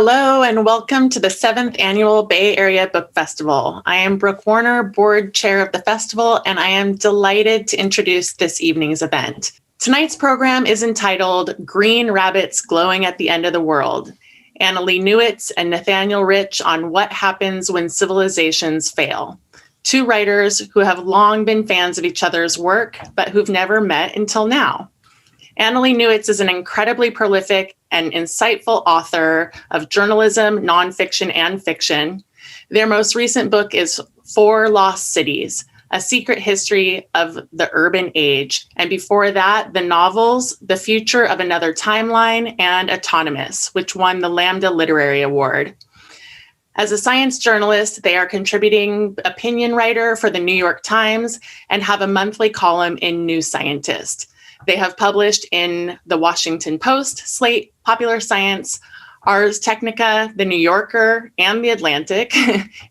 Hello and welcome to the 7th Annual Bay Area Book Festival. I am Brooke Warner, board chair of the festival, and I am delighted to introduce this evening's event. Tonight's program is entitled Green Rabbits Glowing at the End of the World. Annalee Newitz and Nathaniel on what happens when civilizations fail. Two writers who have long been fans of each other's work, but who've never met until now. Annalee Newitz is an incredibly prolific and insightful author of journalism, nonfiction, and fiction. Their most recent book is Four Lost Cities, A Secret History of the Urban Age. And before that, the novels The Future of Another Timeline and Autonomous, which won the Lambda Literary Award. As a science journalist, they are contributing opinion writer for the New York Times and have a monthly column in New Scientist. They have published in The Washington Post, Slate, Popular Science, Ars Technica, The New Yorker, and The Atlantic,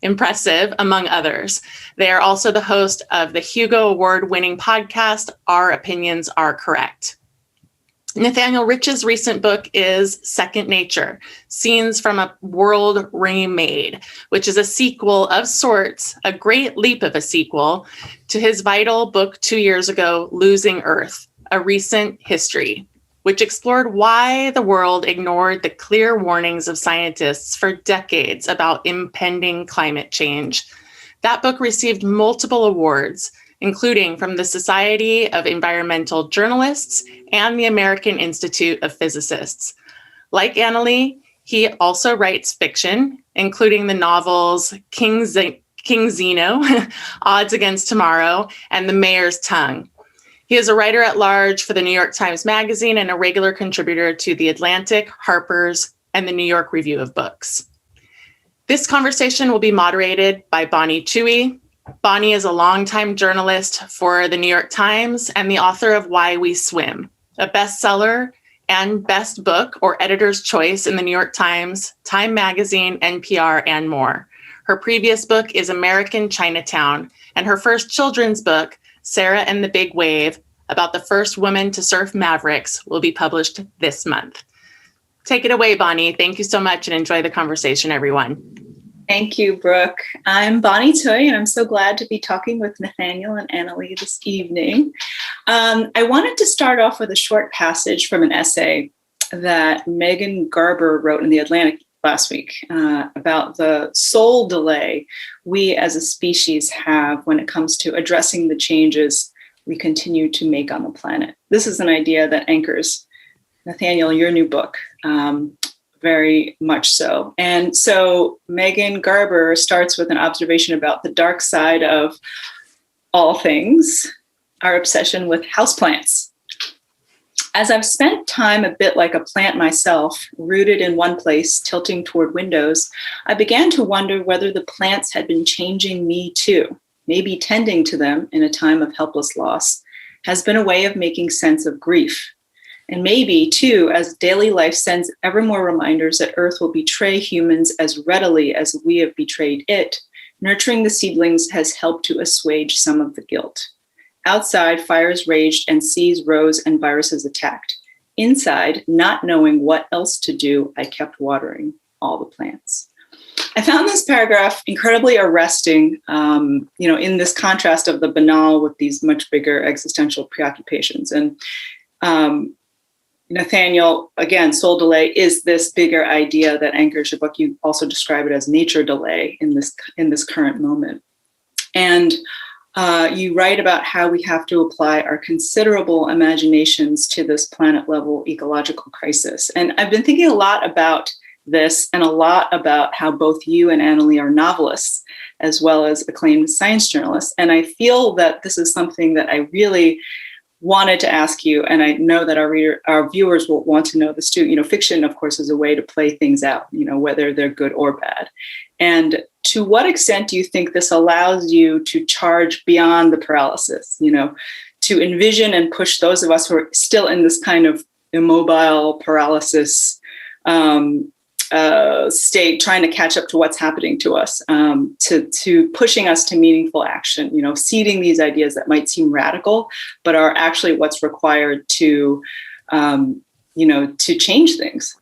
Impressive, among others. They are also the host of the Hugo Award-winning podcast, Our Opinions Are Correct. Nathaniel Rich's recent book is Second Nature, Scenes from a World Remade, which is a sequel of sorts, a great leap of a sequel, to his vital book 2 years ago, Losing Earth, A Recent History, which explored why the world ignored the clear warnings of scientists for decades about impending climate change. That book received multiple awards, including from the Society of Environmental Journalists and the American Institute of Physicists. Like Annalee, he also writes fiction, including the novels King Zeno, Odds Against Tomorrow, and The Mayor's Tongue. He is a writer at large for the New York Times Magazine and a regular contributor to The Atlantic, Harper's, and the New York Review of Books. This conversation will be moderated by Bonnie Tsui. Bonnie is a longtime journalist for the New York Times and the author of Why We Swim, a bestseller and best book or editor's choice in the New York Times, Time Magazine, NPR, and more. Her previous book is American Chinatown, and her first children's book, Sarah and the Big Wave, about the first woman to surf Mavericks, will be published this month. Take it away, Bonnie. Thank you so much and enjoy the conversation, everyone. Thank you, Brooke. I'm Bonnie Tsui, and I'm so glad to be talking with Nathaniel and Annalee this evening. I wanted to start off with a short passage from an essay that Megan Garber wrote in The Atlantic last week about the soul delay we as a species have when it comes to addressing the changes we continue to make on the planet. This is an idea that anchors, Nathaniel, your new book, very much so. And so Megan Garber starts with an observation about the dark side of all things, our obsession with houseplants. As I've spent time a bit like a plant myself, rooted in one place, tilting toward windows, I began to wonder whether the plants had been changing me too. Maybe tending to them in a time of helpless loss has been a way of making sense of grief. And maybe, too, as daily life sends ever more reminders that Earth will betray humans as readily as we have betrayed it, nurturing the seedlings has helped to assuage some of the guilt. Outside, fires raged and seas rose and viruses attacked. Inside, not knowing what else to do, I kept watering all the plants. I found this paragraph incredibly arresting, in this contrast of the banal with these much bigger existential preoccupations. And Nathaniel, again, soul delay is this bigger idea that anchors your book. You also describe it as nature delay in this current moment. And you write about how we have to apply our considerable imaginations to this planet-level ecological crisis. And I've been thinking a lot about this and a lot about how both you and Annalee are novelists, as well as acclaimed science journalists. And I feel that this is something that I really wanted to ask you, and I know that our viewers will want to know this too. Fiction, of course, is a way to play things out, whether they're good or bad. And to what extent do you think this allows you to charge beyond the paralysis, to envision and push those of us who are still in this kind of immobile paralysis state, trying to catch up to what's happening to us, to pushing us to meaningful action, seeding these ideas that might seem radical, but are actually what's required to change things?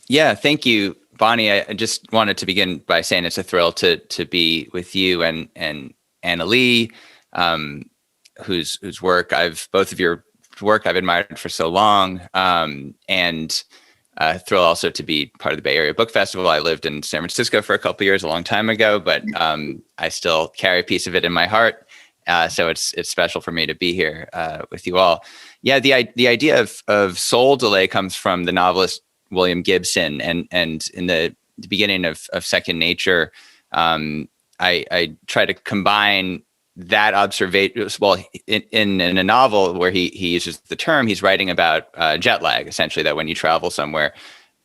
Yeah, thank you, Bonnie. I just wanted to begin by saying it's a thrill to be with you and Annalee, whose work both of your work I've admired for so long, and thrill also to be part of the Bay Area Book Festival. I lived in San Francisco for a couple of years, a long time ago, but I still carry a piece of it in my heart. So it's special for me to be here with you all. Yeah, the idea of soul delay comes from the novelist William Gibson, and in the beginning of Second Nature, I try to combine that observation. Well, in a novel where he uses the term, he's writing about jet lag, essentially, that when you travel somewhere,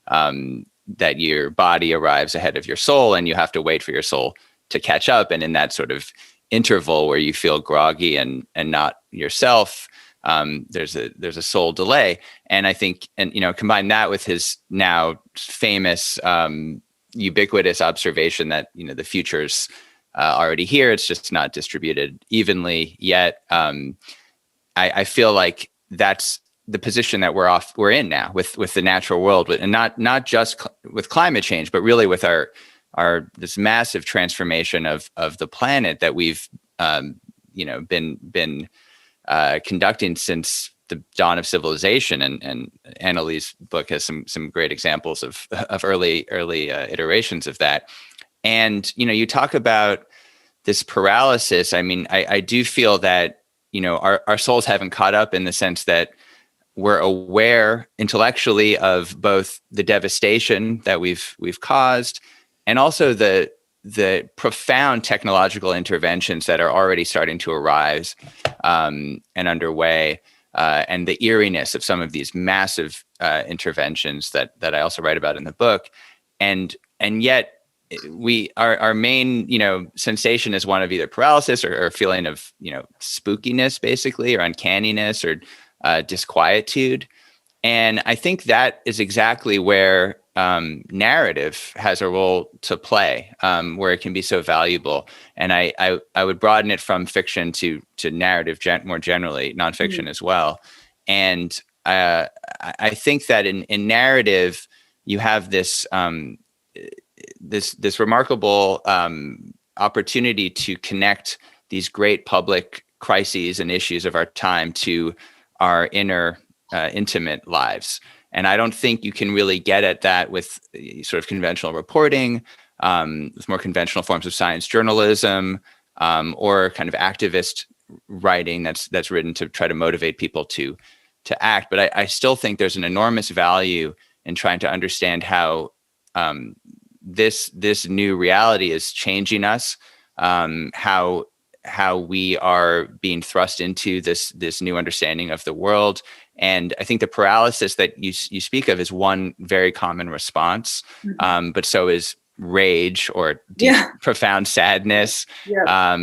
that your body arrives ahead of your soul, and you have to wait for your soul to catch up. And in that sort of interval where you feel groggy and not yourself, there's a soul delay. And I think, and combine that with his now famous ubiquitous observation that the future's already here, it's just not distributed evenly yet. I feel like that's the position that we're in now with the natural world, and not just with climate change, but really with our this massive transformation of the planet that we've been conducting since the dawn of civilization. And Annalee's book has some great examples of early iterations of that. And you talk about this paralysis. I mean, I do feel that our souls haven't caught up, in the sense that we're aware intellectually of both the devastation that we've caused, and also the profound technological interventions that are already starting to arise and underway, and the eeriness of some of these massive interventions that I also write about in the book, and yet our main sensation is one of either paralysis or a feeling of spookiness, basically, or uncanniness, or disquietude. And I think that is exactly where narrative has a role to play, where it can be so valuable. And I would broaden it from fiction to narrative more generally, nonfiction as well. And I think that in narrative, you have this this remarkable opportunity to connect these great public crises and issues of our time to our inner intimate lives. And I don't think you can really get at that with sort of conventional reporting, with more conventional forms of science journalism, or kind of activist writing that's written to try to motivate people to act. But I still think there's an enormous value in trying to understand how this new reality is changing us, how we are being thrust into this new understanding of the world. And I think the paralysis that you speak of is one very common response, but so is rage or deep, profound sadness,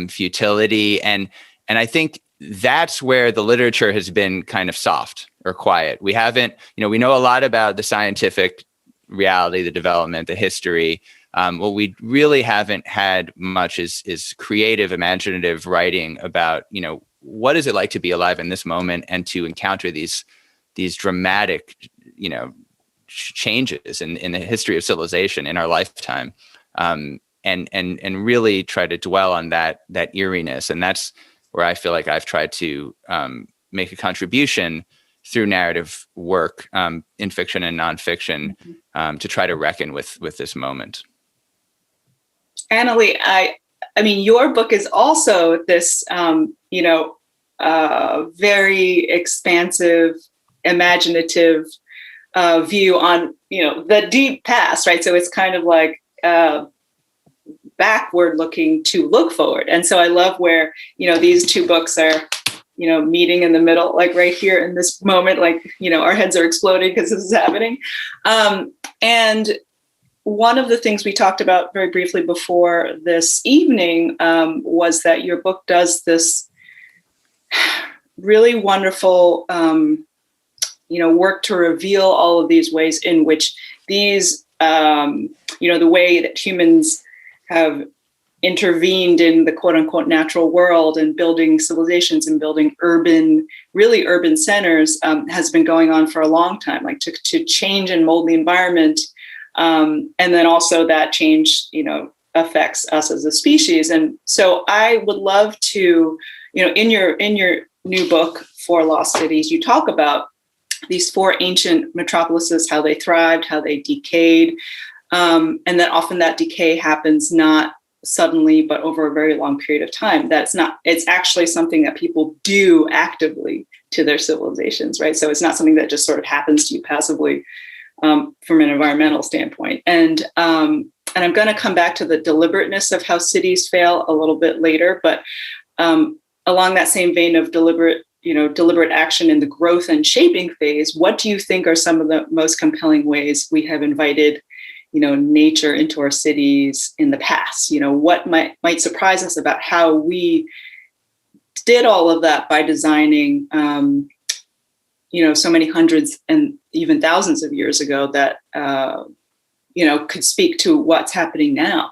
futility. And I think that's where the literature has been kind of soft or quiet. We haven't, we know a lot about the scientific reality, the development, the history. What we really haven't had much is creative, imaginative writing about, what is it like to be alive in this moment and to encounter these dramatic, changes in the history of civilization in our lifetime, and really try to dwell on that eeriness. And that's where I feel like I've tried to make a contribution through narrative work, in fiction and nonfiction, to try to reckon with this moment. Annalee, I mean, your book is also this, very expansive, imaginative view on, the deep past, right? So it's kind of like backward looking to look forward. And so I love where, these two books are, meeting in the middle, like right here in this moment, like, our heads are exploding because this is happening. And one of the things we talked about very briefly before this evening was that your book does this really wonderful, work to reveal all of these ways in which these, the way that humans have intervened in the quote unquote natural world and building civilizations and building really urban centers has been going on for a long time, like to change and mold the environment And then also that change, affects us as a species. And so I would love to, in your new book, Four Lost Cities, you talk about these four ancient metropolises, how they thrived, how they decayed. And then often that decay happens not suddenly, but over a very long period of time. It's actually something that people do actively to their civilizations, right? So it's not something that just sort of happens to you passively from an environmental standpoint. And I'm going to come back to the deliberateness of how cities fail a little bit later, but along that same vein of deliberate action in the growth and shaping phase, what do you think are some of the most compelling ways we have invited, nature into our cities in the past? What might surprise us about how we did all of that by designing, so many hundreds and even thousands of years ago that, could speak to what's happening now.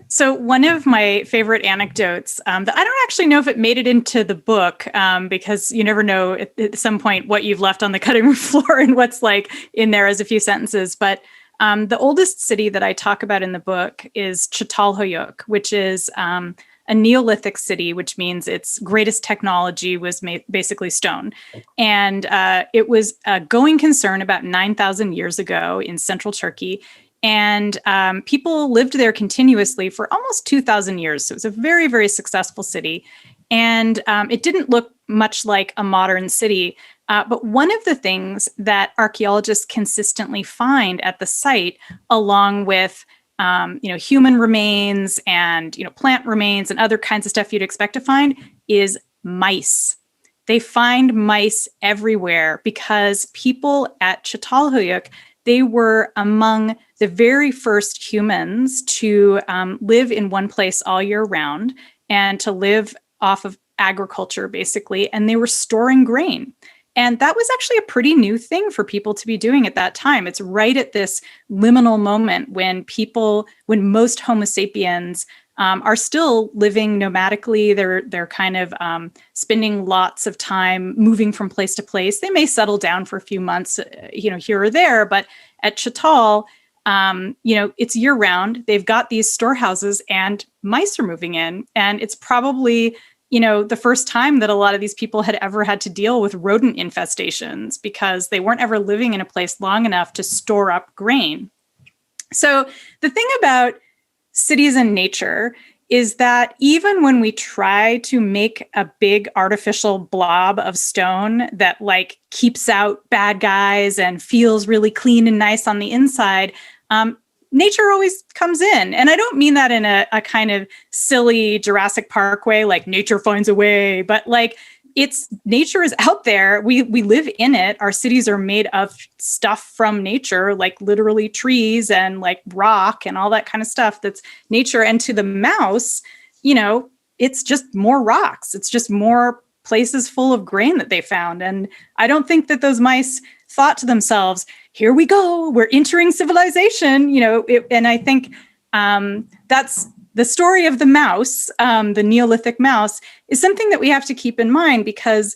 So one of my favorite anecdotes that I don't actually know if it made it into the book, because you never know at some point what you've left on the cutting room floor and what's like in there as a few sentences. But the oldest city that I talk about in the book is Çatalhöyük, which is a Neolithic city, which means its greatest technology was basically stone. And it was a going concern about 9,000 years ago in central Turkey. And people lived there continuously for almost 2,000 years. So it was a very, very successful city. And it didn't look much like a modern city. But one of the things that archaeologists consistently find at the site, along with human remains and plant remains and other kinds of stuff you'd expect to find, is mice. They find mice everywhere because people at Çatalhöyük, they were among the very first humans to live in one place all year round and to live off of agriculture, basically. And they were storing grain. And that was actually a pretty new thing for people to be doing at that time. It's right at this liminal moment when most Homo sapiens are still living nomadically. They're kind of spending lots of time moving from place to place. They may settle down for a few months, here or there. But at Çatal, it's year round. They've got these storehouses and mice are moving in. And it's probably the first time that a lot of these people had ever had to deal with rodent infestations because they weren't ever living in a place long enough to store up grain. So the thing about cities and nature is that even when we try to make a big artificial blob of stone that keeps out bad guys and feels really clean and nice on the inside, nature always comes in. And I don't mean that in a kind of silly Jurassic Park way, like nature finds a way, but nature is out there. We live in it. Our cities are made of stuff from nature, like literally trees and rock and all that kind of stuff that's nature. And to the mouse, it's just more rocks. It's just more places full of grain that they found. And I don't think that those mice thought to themselves, here we go, we're entering civilization, and I think that's the story of the mouse, the Neolithic mouse, is something that we have to keep in mind because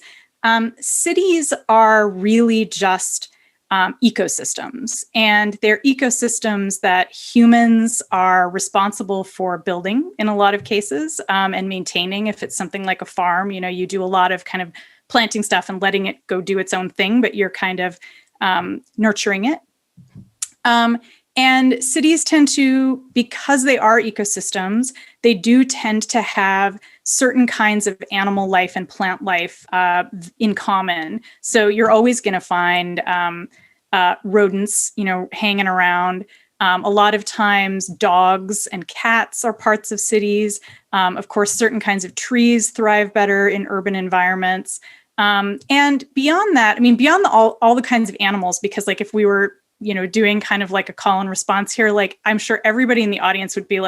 cities are really just ecosystems, and they're ecosystems that humans are responsible for building in a lot of cases and maintaining. If it's something like a farm, you do a lot of kind of planting stuff and letting it go do its own thing, but you're kind of nurturing it. And cities tend to, because they are ecosystems, they do tend to have certain kinds of animal life and plant life in common. So you're always going to find rodents, hanging around. A lot of times dogs and cats are parts of cities. Of course, certain kinds of trees thrive better in urban environments. And beyond that, beyond all the kinds of animals, because if we were, doing kind of like a call and response here, I'm sure everybody in the audience would be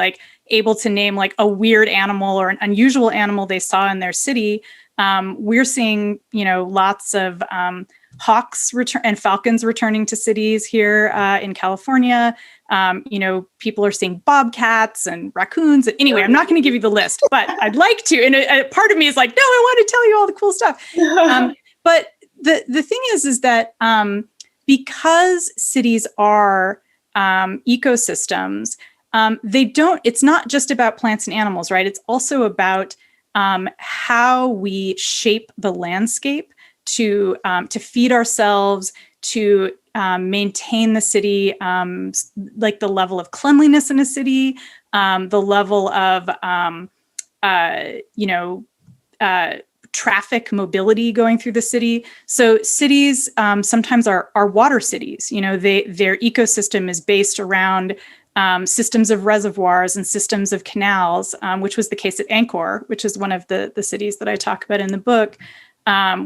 able to name a weird animal or an unusual animal they saw in their city. We're seeing, lots of hawks and falcons returning to cities here in California. People are seeing bobcats and raccoons. Anyway, I'm not going to give you the list, but I'd like to. And a part of me is no, I want to tell you all the cool stuff. But the thing is that because cities are ecosystems, it's not just about plants and animals, right? It's also about how we shape the landscape to feed ourselves, to maintain the city, like the level of cleanliness in a city, the level of traffic mobility going through the city. So cities sometimes are water cities. Their ecosystem is based around systems of reservoirs and systems of canals, which was the case at Angkor, which is one of the cities that I talk about in the book,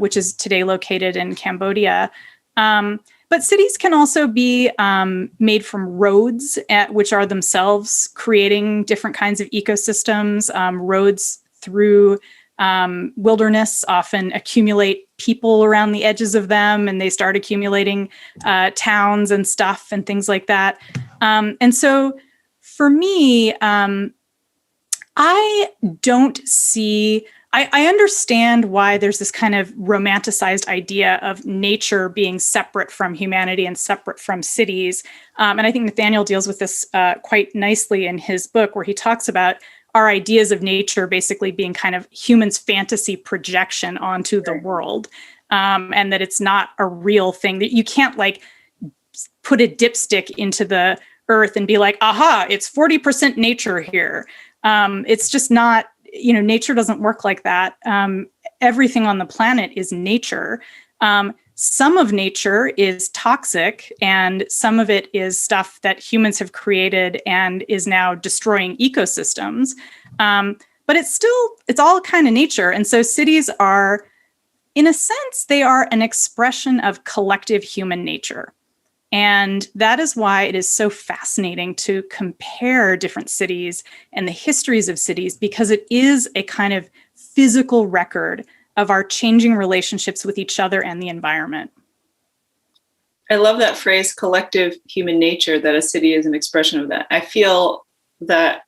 which is today located in Cambodia. But cities can also be made from roads, which are themselves creating different kinds of ecosystems. Roads through wilderness often accumulate people around the edges of them, and they start accumulating towns and stuff and things like that. And so for me, I don't see, I understand why there's this kind of romanticized idea of nature being separate from humanity and separate from cities. And I think Nathaniel deals with this quite nicely in his book, where he talks about our ideas of nature basically being kind of humans' fantasy projection onto the world, and that it's not a real thing, that you can't like put a dipstick into the earth and be like, aha, it's 40% nature here. It's just not, nature doesn't work like that. Everything on the planet is nature. Some of nature is toxic, and some of it is stuff that humans have created and is now destroying ecosystems. But it's all kind of nature. And so cities are, in a sense, they are an expression of collective human nature. And that is why it is so fascinating to compare different cities and the histories of cities, because it is a kind of physical record of our changing relationships with each other and the environment. I love that phrase, collective human nature, that a city is an expression of that. I feel that,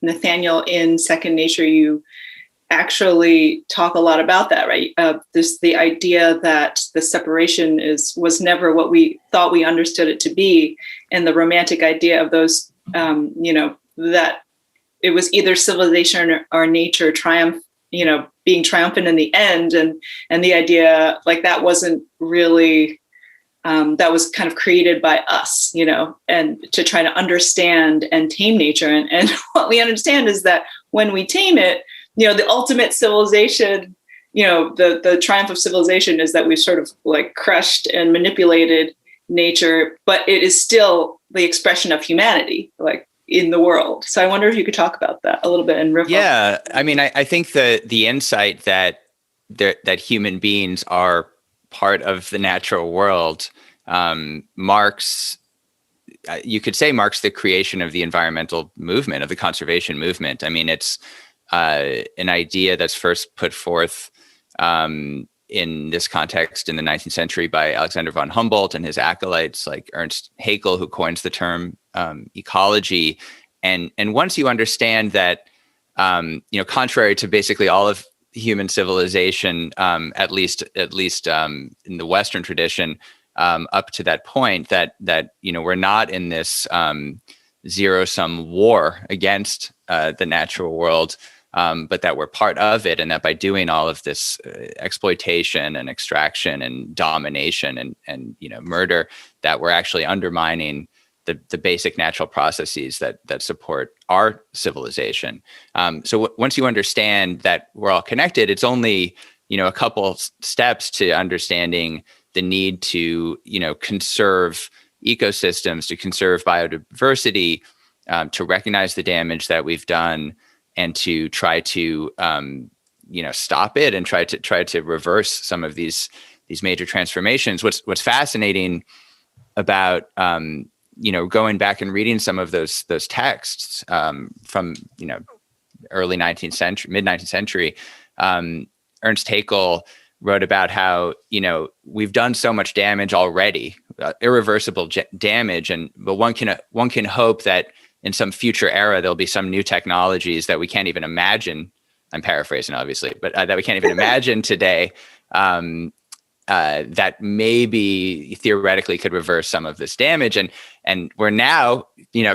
Nathaniel, in Second Nature, you actually talk a lot about that, right? The idea that the separation was never what we thought we understood it to be, and the romantic idea of those, that it was either civilization or nature being triumphant in the end, and the idea like that wasn't really, that was kind of created by us, and to try to understand and tame nature. And what we understand is that when we tame it, the ultimate civilization, the triumph of civilization is that we've sort of like crushed and manipulated nature, but it is still the expression of humanity, like in the world. So I wonder if you could talk about that a little bit and riff. Yeah, I mean, I think the insight that human beings are part of the natural world marks the creation of the environmental movement, of the conservation movement. I mean, it's an idea that's first put forth in this context in the 19th century by Alexander von Humboldt and his acolytes like Ernst Haeckel, who coins the term ecology. And once you understand that, contrary to basically all of human civilization, at least in the Western tradition, up to that point, that we're not in this zero-sum war against the natural world, but that we're part of it, and that by doing all of this exploitation and extraction and domination and murder, that we're actually undermining the basic natural processes that support our civilization. So once you understand that we're all connected, it's only a couple steps to understanding the need to conserve ecosystems, to conserve biodiversity, to recognize the damage that we've done, and to try to stop it and try to reverse some of these major transformations. What's fascinating about going back and reading some of those texts from early 19th century, mid 19th century, Ernst Haeckel wrote about how we've done so much damage already, irreversible damage, but one can hope that in some future era there'll be some new technologies that we can't even imagine. I'm paraphrasing, obviously, but that we can't even imagine today, that maybe theoretically could reverse some of this damage. And we're now,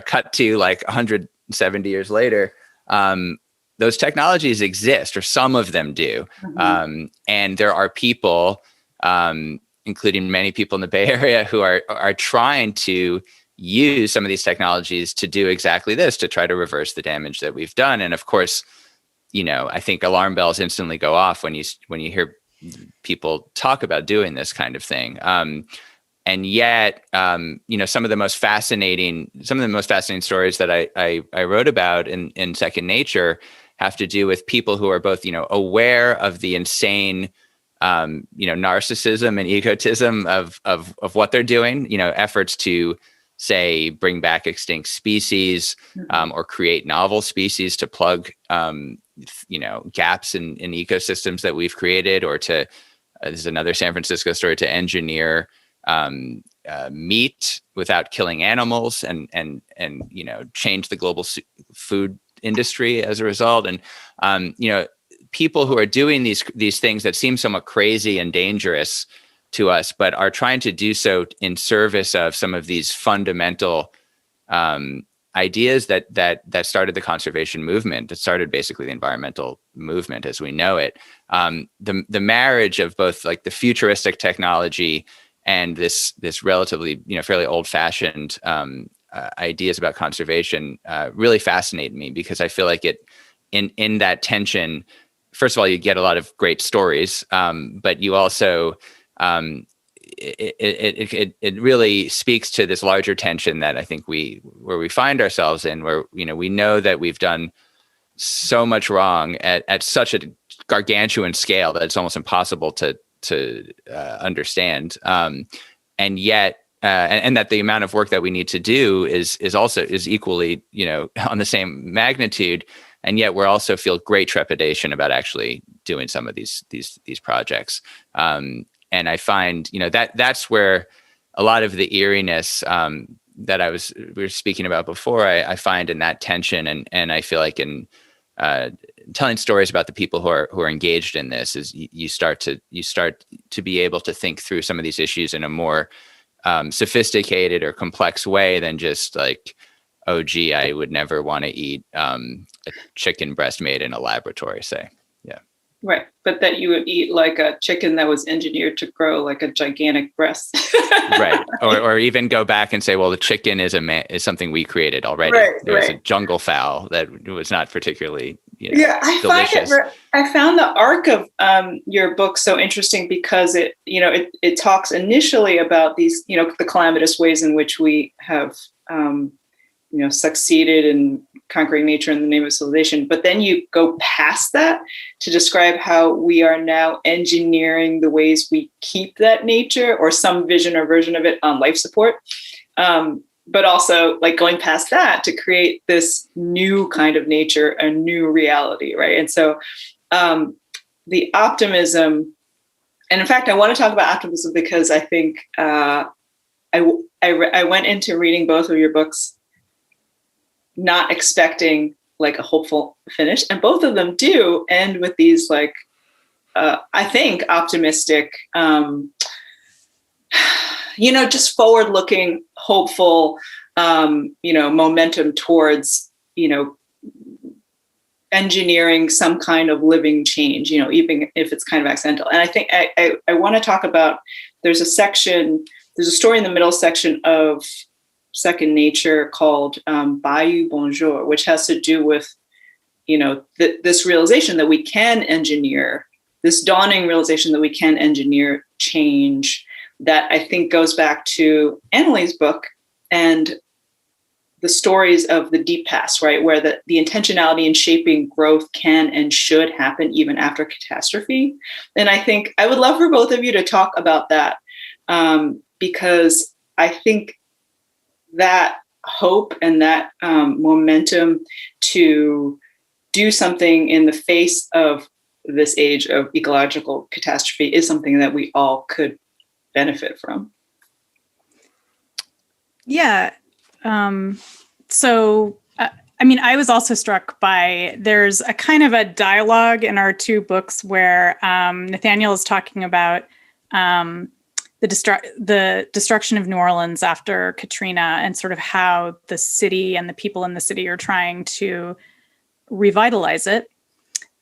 cut to like 170 years later, those technologies exist, or some of them do. Mm-hmm. And there are people, including many people in the Bay Area, who are trying to use some of these technologies to do exactly this, to try to reverse the damage that we've done. And of course, I think alarm bells instantly go off when you hear people talk about doing this kind of thing. And yet, some of the most fascinating stories that I wrote about in Second Nature have to do with people who are both, aware of the insane, narcissism and egotism of what they're doing, efforts to, say, bring back extinct species, or create novel species to plug, gaps in ecosystems that we've created, or to, this is another San Francisco story, to engineer meat without killing animals, and change the global food industry as a result. And people who are doing these things that seem somewhat crazy and dangerous to us, but are trying to do so in service of some of these fundamental ideas that started the conservation movement, that started basically the environmental movement as we know it. The marriage of both like the futuristic technology and this relatively, fairly old-fashioned ideas about conservation really fascinate me, because I feel like in that tension, first of all, you get a lot of great stories, but you also it really speaks to this larger tension that I think where we find ourselves in, where we know that we've done so much wrong at such a gargantuan scale that it's almost impossible to understand, and yet and that the amount of work that we need to do is equally on the same magnitude, and yet we also feel great trepidation about actually doing some of these projects. And I find, that's where a lot of the eeriness that we were speaking about before, I find in that tension, and I feel like in telling stories about the people who are engaged in this, is you start to be able to think through some of these issues in a more sophisticated or complex way than just like, oh, gee, I would never want to eat a chicken breast made in a laboratory, say. Yeah. Right. But that you would eat like a chicken that was engineered to grow like a gigantic breast. Right. Or even go back and say, well, the chicken is something we created already. Right, it was a jungle fowl that was not particularly delicious. I found the arc of your book so interesting, because it talks initially about these, the calamitous ways in which we have succeeded in conquering nature in the name of civilization. But then you go past that to describe how we are now engineering the ways we keep that nature, or some vision or version of it, on life support. But also like going past that to create this new kind of nature, a new reality, right? And so the optimism, and in fact, I want to talk about optimism because I think I went into reading both of your books not expecting like a hopeful finish, and both of them do end with these like I think optimistic, just forward-looking, hopeful, momentum towards engineering some kind of living change, even if it's kind of accidental. And I think I want to talk about, there's a story in the middle section of Second Nature called Bayou Bonjour, which has to do with, this realization that we can engineer, this dawning realization that we can engineer change, that I think goes back to Annalee's book and the stories of the deep past, right? Where the intentionality in shaping growth can and should happen even after catastrophe. And I think I would love for both of you to talk about that, because I think that hope and that momentum to do something in the face of this age of ecological catastrophe is something that we all could benefit from. Yeah. I was also struck by, there's a kind of a dialogue in our two books where Nathaniel is talking about the destruction of New Orleans after Katrina, and sort of how the city and the people in the city are trying to revitalize it.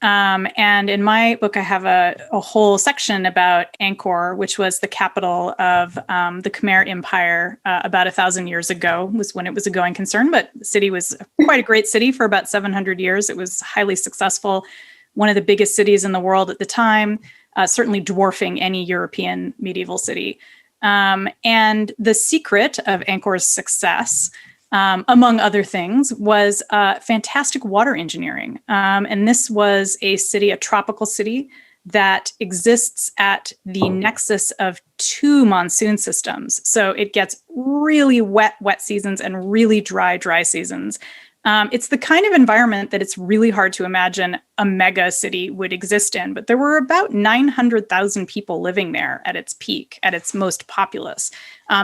And in my book, I have a whole section about Angkor, which was the capital of the Khmer Empire about 1,000 years ago, was when it was a going concern. But the city was quite a great city for about 700 years. It was highly successful, one of the biggest cities in the world at the time, certainly dwarfing any European medieval city. And the secret of Angkor's success, among other things, was fantastic water engineering. And this was a tropical city that exists at the nexus of two monsoon systems. So it gets really wet seasons and really dry seasons. It's the kind of environment that it's really hard to imagine a mega city would exist in, but there were about 900,000 people living there at its peak, at its most populous.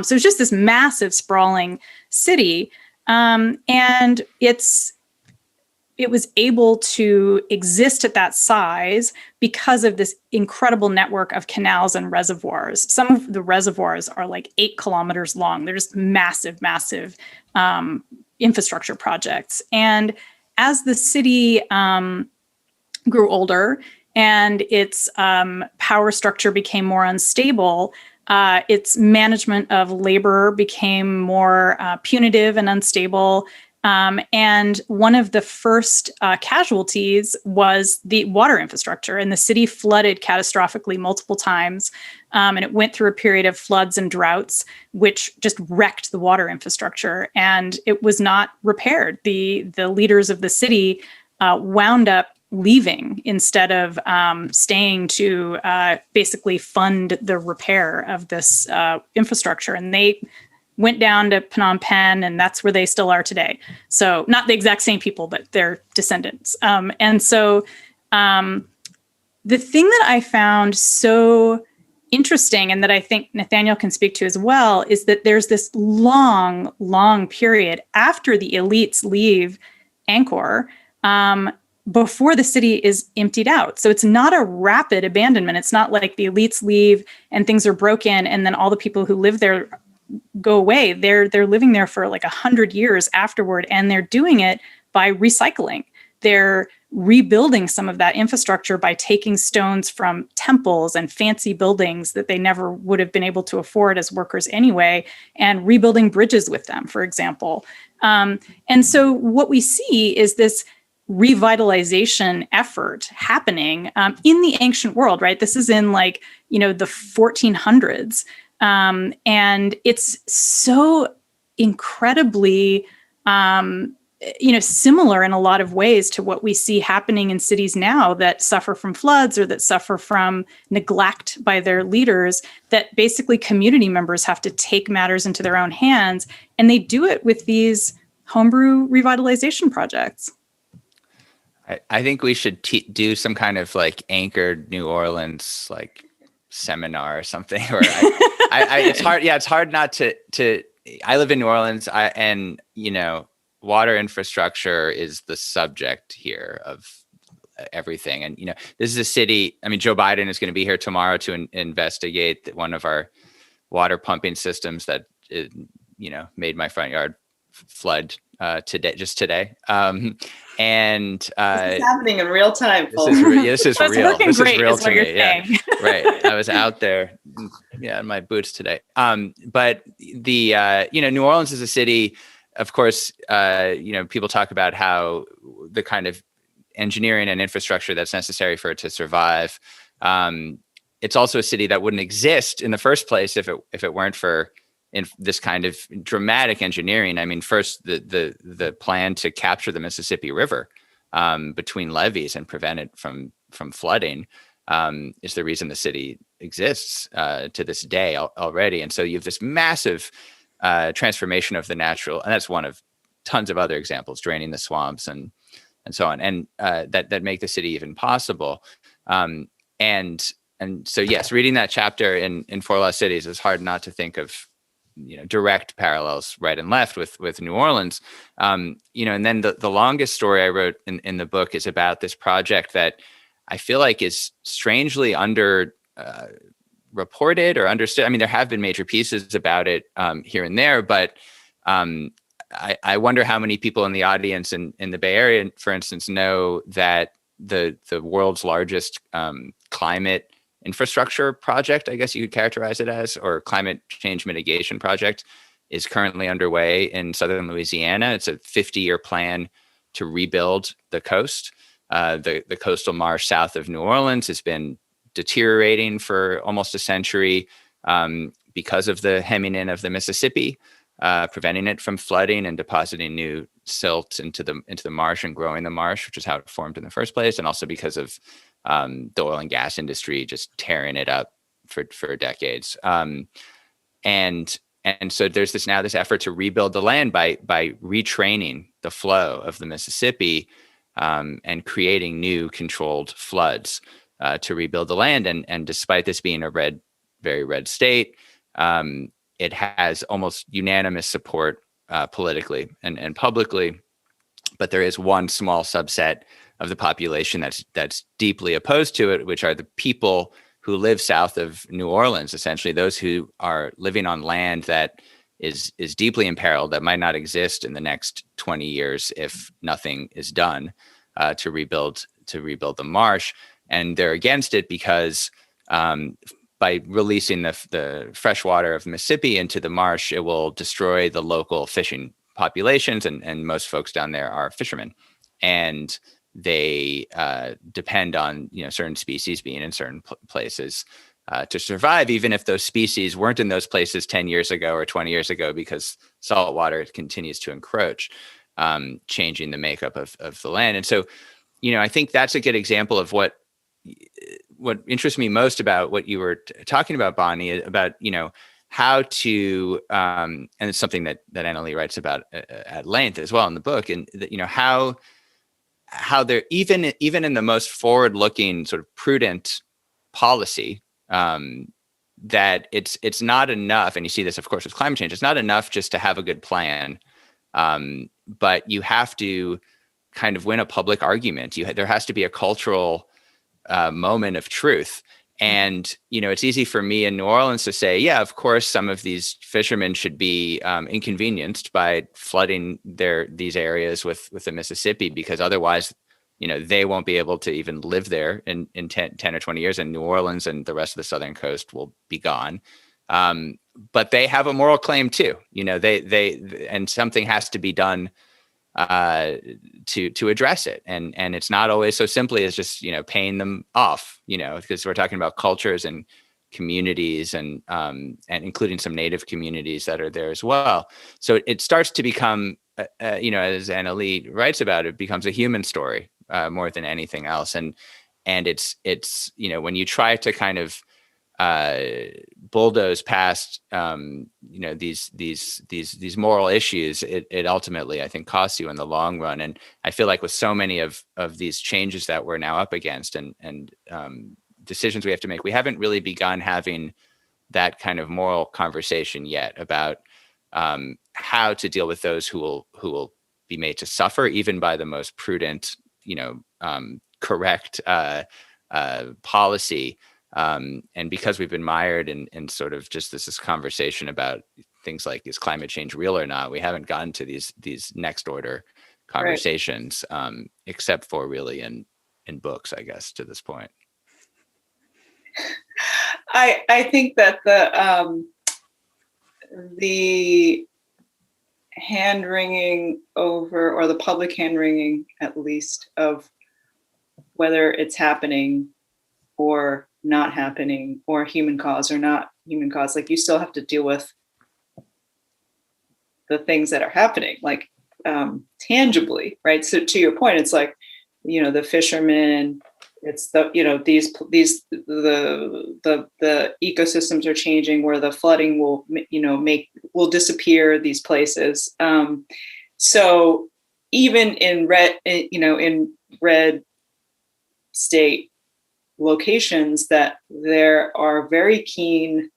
So it's just this massive, sprawling city, and it was able to exist at that size because of this incredible network of canals and reservoirs. Some of the reservoirs are like 8 kilometers long. They're just massive infrastructure projects. And as the city grew older and its power structure became more unstable, its management of labor became more punitive and unstable. And one of the first casualties was the water infrastructure, and the city flooded catastrophically multiple times. And it went through a period of floods and droughts, which just wrecked the water infrastructure, and it was not repaired. The leaders of the city wound up leaving instead of staying to basically fund the repair of this infrastructure. And they went down to Phnom Penh, and that's where they still are today. So not the exact same people, but their descendants. And so the thing that I found so interesting, and that I think Nathaniel can speak to as well, is that there's this long period after the elites leave Angkor, before the city is emptied out. So it's not a rapid abandonment. It's not like the elites leave and things are broken and then all the people who live there go away. They're living there for like 100 years afterward, and they're doing it by recycling. They're rebuilding some of that infrastructure by taking stones from temples and fancy buildings that they never would have been able to afford as workers anyway, and rebuilding bridges with them, for example. And so what we see is this revitalization effort happening in the ancient world, right? This is in the 1400s. And it's so incredibly, similar in a lot of ways to what we see happening in cities now that suffer from floods or that suffer from neglect by their leaders, that basically community members have to take matters into their own hands. And they do it with these homebrew revitalization projects. I think we should do some kind of anchored New Orleans seminar or something. Or it's hard. Yeah, it's hard not to. I live in New Orleans, and water infrastructure is the subject here of everything. And this is a city. I mean, Joe Biden is going to be here tomorrow to investigate one of our water pumping systems that made my front yard flood today. And this is happening in real time. This is real. This is real to me. Yeah, right. I was out there, in my boots today. But the New Orleans is a city. Of course, people talk about how the kind of engineering and infrastructure that's necessary for it to survive. It's also a city that wouldn't exist in the first place if it weren't for this kind of dramatic engineering. I mean, first the plan to capture the Mississippi River between levees and prevent it from flooding is the reason the city exists to this day already. And so you have this massive transformation of the natural, and that's one of tons of other examples, draining the swamps and so on, and that make the city even possible. And so yes, reading that chapter in Four Lost Cities is hard not to think of direct parallels right and left with New Orleans. And then the longest story I wrote in the book is about this project that I feel like is strangely under reported or understood. I mean, there have been major pieces about it here and there, but I wonder how many people in the audience in the Bay Area, for instance, know that the world's largest climate infrastructure project, I guess you could characterize it as, or climate change mitigation project, is currently underway in southern Louisiana. It's a 50-year plan to rebuild the coast. The coastal marsh south of New Orleans has been deteriorating for almost a century because of the hemming in of the Mississippi, preventing it from flooding and depositing new silt into the marsh and growing the marsh, which is how it formed in the first place, and also because of the oil and gas industry just tearing it up for decades. And so there's this effort to rebuild the land by retraining the flow of the Mississippi and creating new controlled floods to rebuild the land. And despite this being a very red state, it has almost unanimous support politically and publicly. But there is one small subset of the population that's deeply opposed to it, which are the people who live south of New Orleans, essentially those who are living on land that is deeply imperiled, that might not exist in the next 20 years if nothing is done to rebuild the marsh. And they're against it because by releasing the fresh water of the Mississippi into the marsh, it will destroy the local fishing populations, and most folks down there are fishermen, and they depend on certain species being in certain places to survive, even if those species weren't in those places 10 years ago or 20 years ago, because salt water continues to encroach, changing the makeup of the land. And so, I think that's a good example of what interests me most about what you were talking about, Bonnie, about how to and it's something that Annalee writes about at length as well in the book, and how there even in the most forward-looking sort of prudent policy, that it's not enough, and you see this of course with climate change, it's not enough just to have a good plan, but you have to kind of win a public argument. There has to be a cultural moment of truth. And, it's easy for me in New Orleans to say, yeah, of course, some of these fishermen should be inconvenienced by flooding these areas with the Mississippi, because otherwise, they won't be able to even live there in 10 or 20 years, and New Orleans and the rest of the southern coast will be gone. But they have a moral claim too, and something has to be done to address it. And it's not always so simply as just, paying them off, because we're talking about cultures and communities and including some native communities that are there as well. So it starts to become, as Annalee writes about, it becomes a human story more than anything else. And it's when you try to kind of bulldoze past these moral issues, it ultimately, I think, costs you in the long run. And I feel like with so many of these changes that we're now up against and decisions we have to make, we haven't really begun having that kind of moral conversation yet about how to deal with those who will be made to suffer even by the most prudent, correct policy. And because we've been mired in sort of just this conversation about things like, is climate change real or not, we haven't gotten to these next order conversations, right, except for really in books, I guess, to this point. I think that the hand-wringing over, or the public hand-wringing at least, of whether it's happening or not happening, or human cause or not human cause, like, you still have to deal with the things that are happening, like tangibly, right? So to your point, it's like, the fishermen, it's the, the ecosystems are changing, where the flooding will disappear these places. So even in red state locations, that there are very keen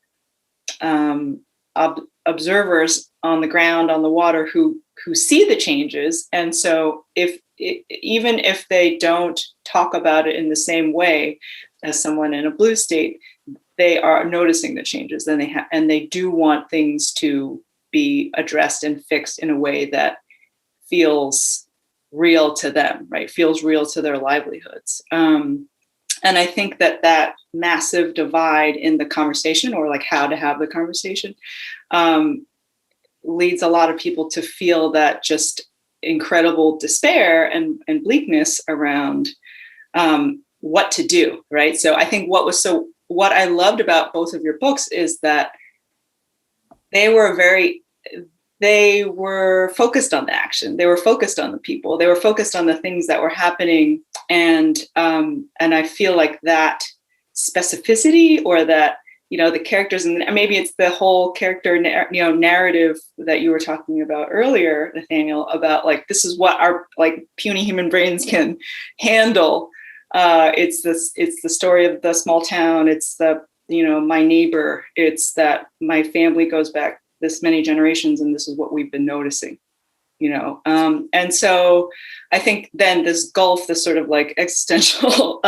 observers on the ground, on the water, who see the changes. And so even if they don't talk about it in the same way as someone in a blue state, they are noticing the changes, and they do want things to be addressed and fixed in a way that feels real to them, right? Feels real to their livelihoods. And I think that massive divide in the conversation, or like how to have the conversation, leads a lot of people to feel that just incredible despair and bleakness around what to do, right? So I think what I loved about both of your books is that they were focused on the action. They were focused on the people. They were focused on the things that were happening. And I feel like that specificity, or that, the characters, and maybe it's the whole character, narrative that you were talking about earlier, Nathaniel, about like, this is what our like puny human brains can handle. It's the story of the small town. It's the, my neighbor. It's that my family goes back this many generations, and this is what we've been noticing, and so I think then this gulf, this sort of like existential,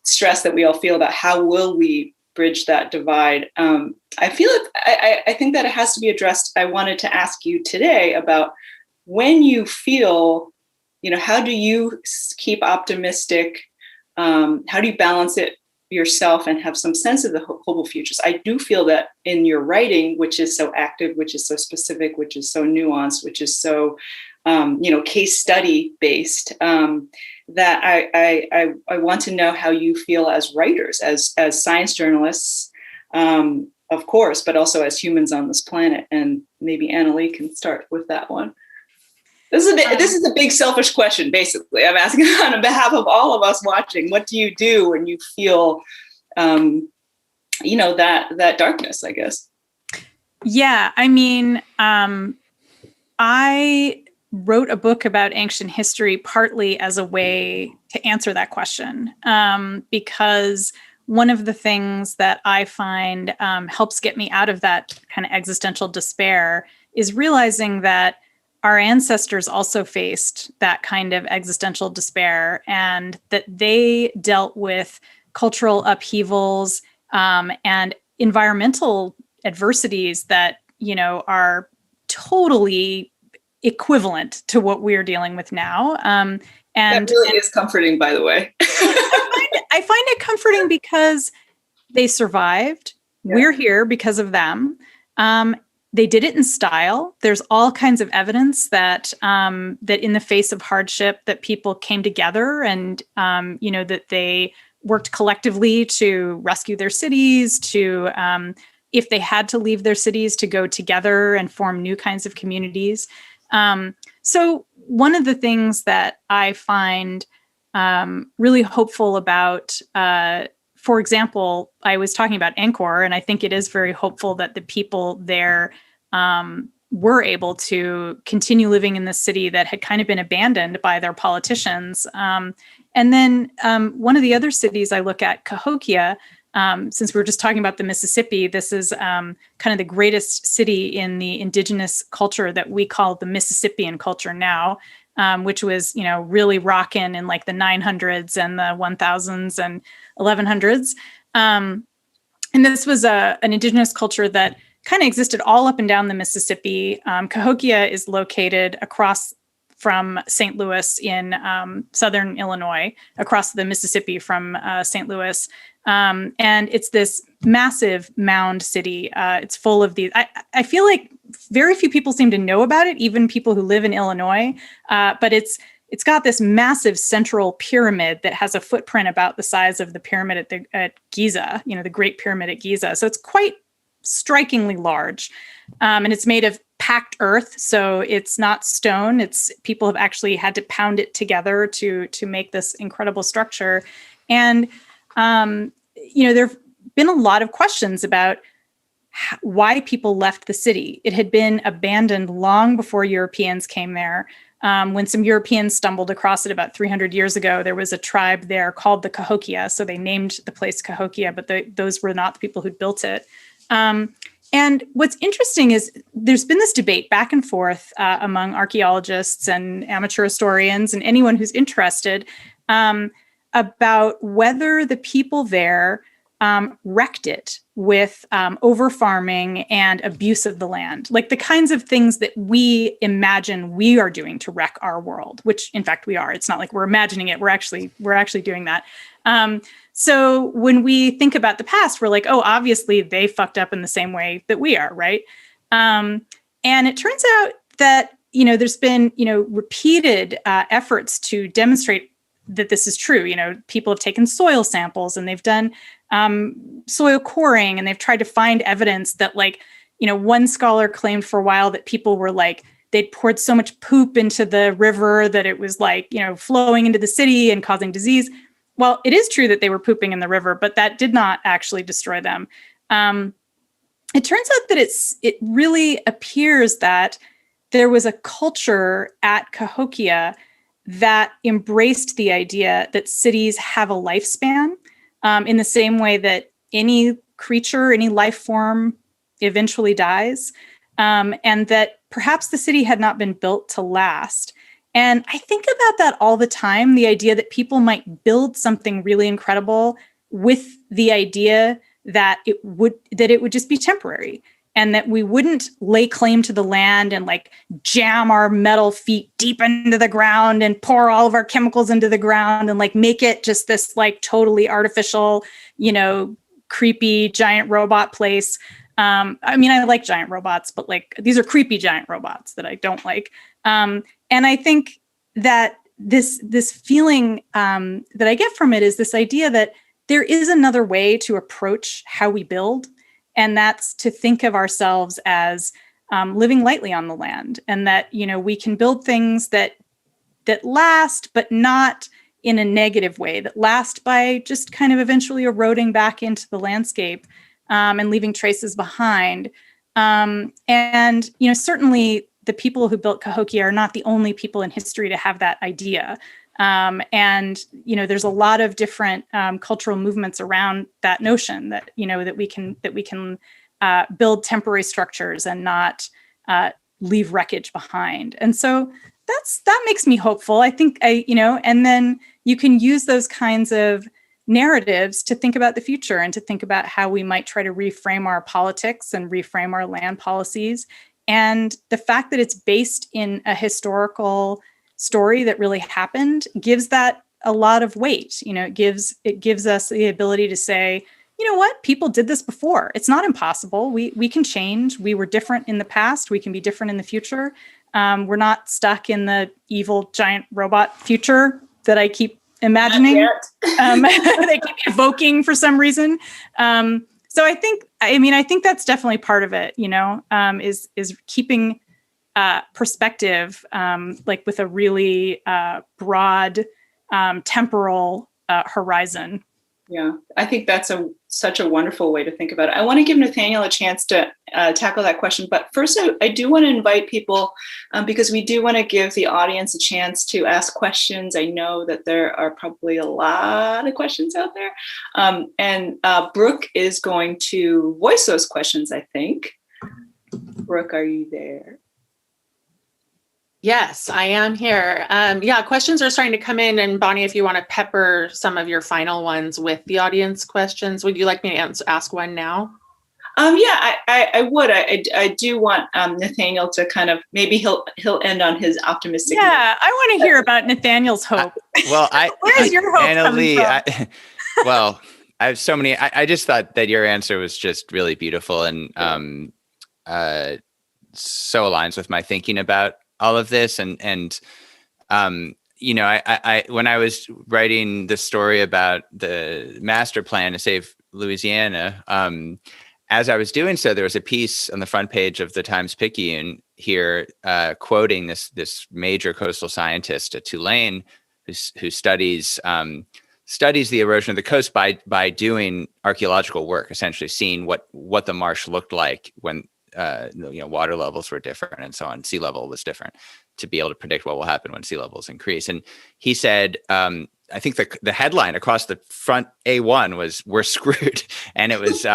stress that we all feel about how will we bridge that divide. I think that it has to be addressed. I wanted to ask you today about when you feel, how do you keep optimistic? How do you balance it yourself and have some sense of the hopeful futures? I do feel that in your writing, which is so active, which is so specific, which is so nuanced, which is so, case study based, that I want to know how you feel as writers, as science journalists, of course, but also as humans on this planet. And maybe Annalee can start with that one. This is a big selfish question, basically. I'm asking on behalf of all of us watching. What do you do when you feel, that darkness, I guess? Yeah, I mean, I wrote a book about ancient history partly as a way to answer that question, because one of the things that I find helps get me out of that kind of existential despair is realizing that our ancestors also faced that kind of existential despair, and that they dealt with cultural upheavals and environmental adversities that, are totally equivalent to what we're dealing with now. And that really is comforting, by the way. I find it comforting because they survived. Yeah. We're here because of them. They did it in style. There's all kinds of evidence that that in the face of hardship, that people came together and that they worked collectively to rescue their cities, to if they had to leave their cities, to go together and form new kinds of communities. So one of the things that I find really hopeful about, for example, I was talking about Angkor, and I think it is very hopeful that the people there were able to continue living in this city that had kind of been abandoned by their politicians. And then one of the other cities I look at, Cahokia, since we were just talking about the Mississippi, this is kind of the greatest city in the indigenous culture that we call the Mississippian culture now, which was, really rocking in like the 900s and the 1000s and 1100s. And this was an indigenous culture that kind of existed all up and down the Mississippi. Cahokia is located across from St. Louis in southern Illinois, across the Mississippi from St. Louis. And it's this massive mound city. It's full of these. I feel like very few people seem to know about it, even people who live in Illinois. But it's got this massive central pyramid that has a footprint about the size of the pyramid at Giza, the Great Pyramid at Giza. So it's quite strikingly large. And it's made of packed earth. So it's not stone. People have actually had to pound it together to make this incredible structure. And there've been a lot of questions about why people left the city. It had been abandoned long before Europeans came there. When some Europeans stumbled across it about 300 years ago, there was a tribe there called the Cahokia. So they named the place Cahokia, but those were not the people who built it. And what's interesting is there's been this debate back and forth among archaeologists and amateur historians and anyone who's interested about whether the people there wrecked it with over farming and abuse of the land, like the kinds of things that we imagine we are doing to wreck our world, which in fact we are. It's not like we're imagining it. We're actually doing that. So when we think about the past, we're like, oh, obviously they fucked up in the same way that we are, right? And it turns out that, there's been, repeated efforts to demonstrate that this is true. People have taken soil samples and they've done soil coring, and they've tried to find evidence that, one scholar claimed for a while that people were they'd poured so much poop into the river that it was flowing into the city and causing disease. Well, it is true that they were pooping in the river, but that did not actually destroy them. It turns out that it really appears that there was a culture at Cahokia that embraced the idea that cities have a lifespan, in the same way that any creature, any life form eventually dies, and that perhaps the city had not been built to last. And I think about that all the time, the idea that people might build something really incredible with the idea that it would just be temporary, and that we wouldn't lay claim to the land and jam our metal feet deep into the ground and pour all of our chemicals into the ground and make it just this totally artificial, creepy giant robot place. I like giant robots, but these are creepy giant robots that I don't like. And I think that this feeling that I get from it is this idea that there is another way to approach how we build. And that's to think of ourselves as living lightly on the land, and that, we can build things that last, but not in a negative way, that last by just kind of eventually eroding back into the landscape and leaving traces behind. And, certainly the people who built Cahokia are not the only people in history to have that idea. And, there's a lot of different cultural movements around that notion that, that we can build temporary structures and not leave wreckage behind. And so that makes me hopeful. I think and then you can use those kinds of narratives to think about the future and to think about how we might try to reframe our politics and reframe our land policies. And the fact that it's based in a historical story that really happened gives that a lot of weight. It gives us the ability to say, you know what, people did this before. It's not impossible. We can change. We were different in the past. We can be different in the future. We're not stuck in the evil giant robot future that I keep imagining. They keep evoking for some reason. So I think that's definitely part of it, is keeping perspective, with a really broad temporal horizon. Yeah, I think that's such a wonderful way to think about it. I want to give Nathaniel a chance to tackle that question. But first, I do want to invite people, because we do want to give the audience a chance to ask questions. I know that there are probably a lot of questions out there. And Brooke is going to voice those questions, I think. Brooke, are you there? Yes, I am here. Questions are starting to come in. And Bonnie, if you want to pepper some of your final ones with the audience questions, would you like me to ask one now? I would. I do want Nathaniel to kind of, maybe he'll end on his optimistic note. I want to hear about Nathaniel's hope. Where's your hope coming from? Well, I have so many. I just thought that your answer was just really beautiful and so aligns with my thinking about all of this. And I when I was writing the story about the master plan to save Louisiana, as I was doing so, there was a piece on the front page of the Times-Picayune here quoting this major coastal scientist at Tulane who studies the erosion of the coast by doing archaeological work, essentially seeing what the marsh looked like when water levels were different and so on. Sea level was different, to be able to predict what will happen when sea levels increase. And he said, I think the headline across the front A1 was "We're screwed," and it was,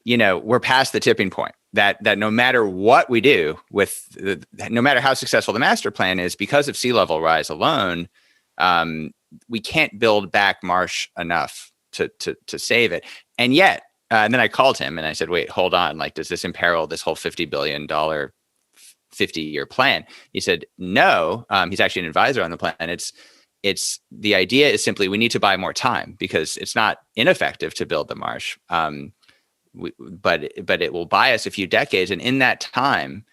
we're past the tipping point. That no matter what we do no matter how successful the master plan is, because of sea level rise alone, we can't build back marsh enough to save it. And yet, and then I called him and I said, wait, hold on. Like, does this imperil this whole $50 billion 50-year plan? He said, no. He's actually an advisor on the plan. It's the idea is simply we need to buy more time because it's not ineffective to build the marsh. But it will buy us a few decades. And in that time,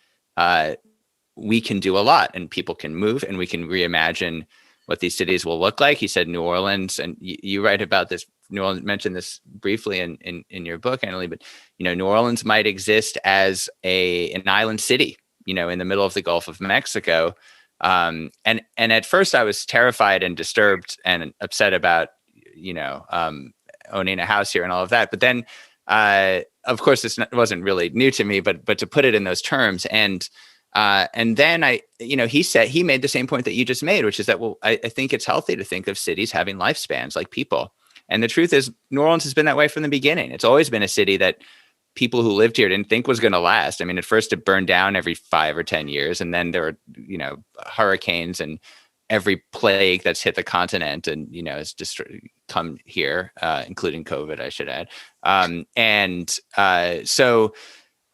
we can do a lot and people can move and we can reimagine what these cities will look like. He said New Orleans, and you write about this. New Orleans mentioned this briefly in your book, Annalee, but New Orleans might exist as an island city, in the middle of the Gulf of Mexico. And at first I was terrified and disturbed and upset about, owning a house here and all of that. But then, of course, it wasn't really new to me, but to put it in those terms. And then he made the same point that you just made, which is that, well, I think it's healthy to think of cities having lifespans like people. And the truth is, New Orleans has been that way from the beginning. It's always been a city that people who lived here didn't think was going to last. I mean, at first it burned down every 5 or 10 years. And then there were, hurricanes and every plague that's hit the continent and, has just come here, including COVID, I should add. So,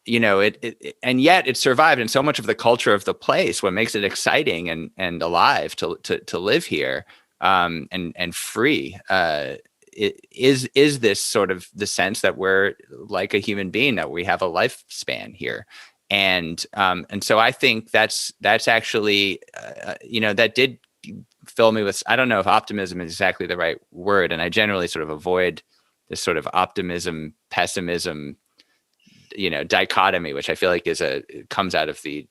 and yet it survived. And so much of the culture of the place, what makes it exciting and alive to live here and free, is this sort of the sense that we're like a human being, that we have a lifespan here. And so I think that's actually, that did fill me with, I don't know if optimism is exactly the right word. And I generally sort of avoid this sort of optimism, pessimism, dichotomy, which I feel like comes out of the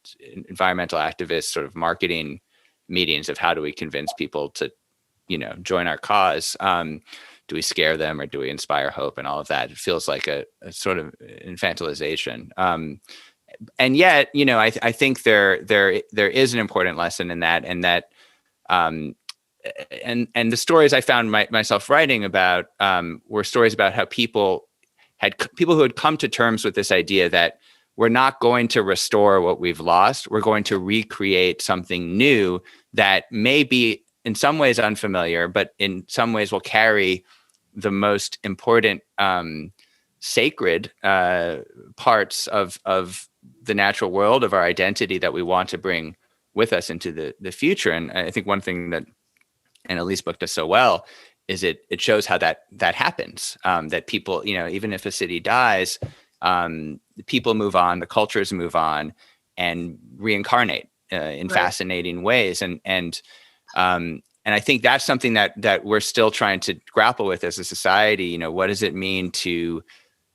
environmental activists sort of marketing meetings of how do we convince people to, join our cause. Do we scare them or do we inspire hope and all of that? It feels like a sort of infantilization. And yet, I think there is an important lesson in that, and that, and the stories I found myself writing about were stories about how people who had come to terms with this idea that we're not going to restore what we've lost. We're going to recreate something new that may be in some ways unfamiliar, but in some ways will carry the most important sacred parts of the natural world, of our identity that we want to bring with us into the future. And I think one thing that Annalee's book does so well is it shows how that happens, that people, even if a city dies, people move on, the cultures move on and reincarnate in fascinating ways. And I think that's something that we're still trying to grapple with as a society. What does it mean to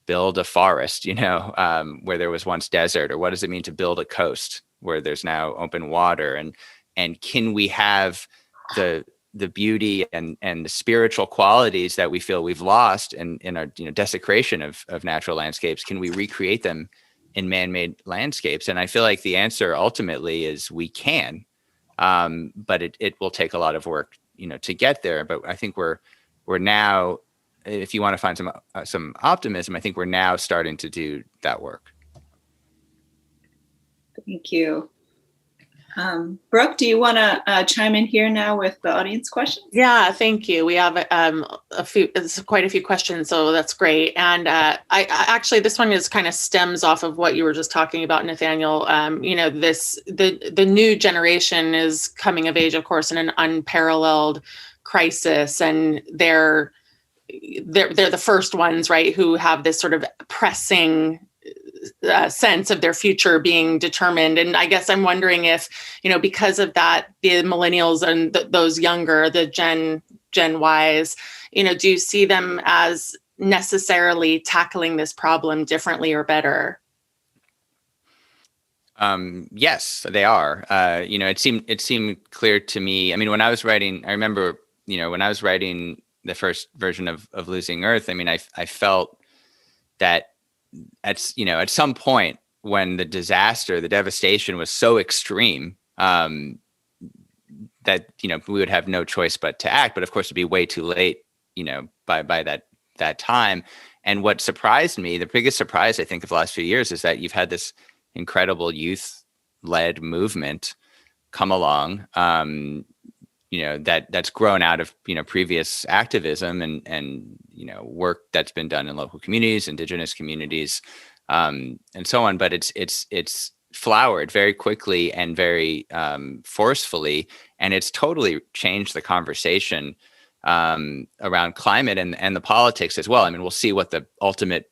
build a forest, where there was once desert, or what does it mean to build a coast where there's now open water? And can we have the beauty and the spiritual qualities that we feel we've lost in our desecration of natural landscapes? Can we recreate them in man-made landscapes? And I feel like the answer ultimately is we can, but it will take a lot of work, to get there. But I think we're now, if you want to find some optimism, I think we're now starting to do that work. Thank you. Brooke, do you want to chime in here now with the audience questions? Yeah, thank you. We have quite a few questions, so that's great. And I actually, this one kind of stems off of what you were just talking about, Nathaniel. The new generation is coming of age, of course, in an unparalleled crisis, and they're the first ones, right, who have this sort of pressing sense of their future being determined. And I guess I'm wondering if, because of that, the millennials and those younger, the Gen Ys, do you see them as necessarily tackling this problem differently or better? Yes, they are. It seemed clear to me. I mean, when I was writing, I remember, when I was writing the first version of Losing Earth, I mean, I felt that at some point when the disaster, the devastation was so extreme, that, we would have no choice but to act. But of course it'd be way too late, by that time. And what surprised me, the biggest surprise, I think, of the last few years, is that you've had this incredible youth-led movement come along, that's grown out of, previous activism and, work that's been done in local communities, indigenous communities, and so on. But it's flowered very quickly and very forcefully, and it's totally changed the conversation around climate and the politics as well. I mean, we'll see what the ultimate,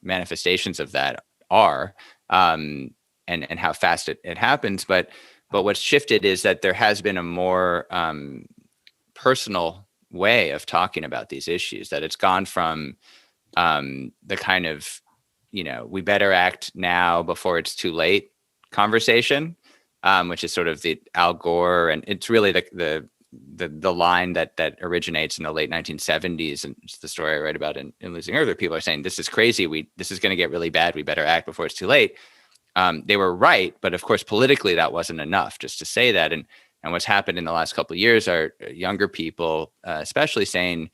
manifestations of that are, and how fast it happens. But what's shifted is that there has been a more personal way of talking about these issues, that it's gone from the kind of, we better act now before it's too late conversation, which is sort of the Al Gore, and it's really the line that originates in the late 1970s, and it's the story I write about in Losing Earth. People are saying, this is crazy, this is going to get really bad, we better act before it's too late. They were right, but of course politically that wasn't enough just to say that. And what's happened in the last couple of years are younger people, especially, saying,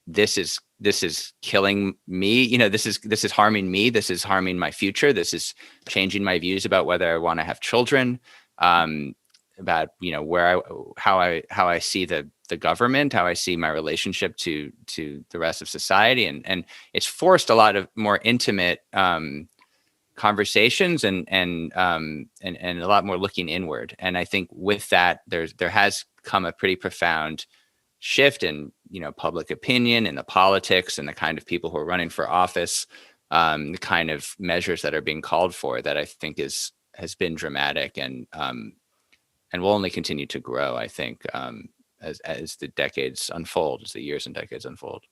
this is killing me. This is harming me. This is harming my future. This is changing my views about whether I want to have children. About how I see the government, how I see my relationship to the rest of society, and it's forced a lot of more intimate conversations and a lot more looking inward. And I think with that, there has come a pretty profound shift in public opinion, in the politics, and the kind of people who are running for office, the kind of measures that are being called for, that I think has been dramatic and will only continue to grow, I think, as the decades unfold, as the years and decades unfold.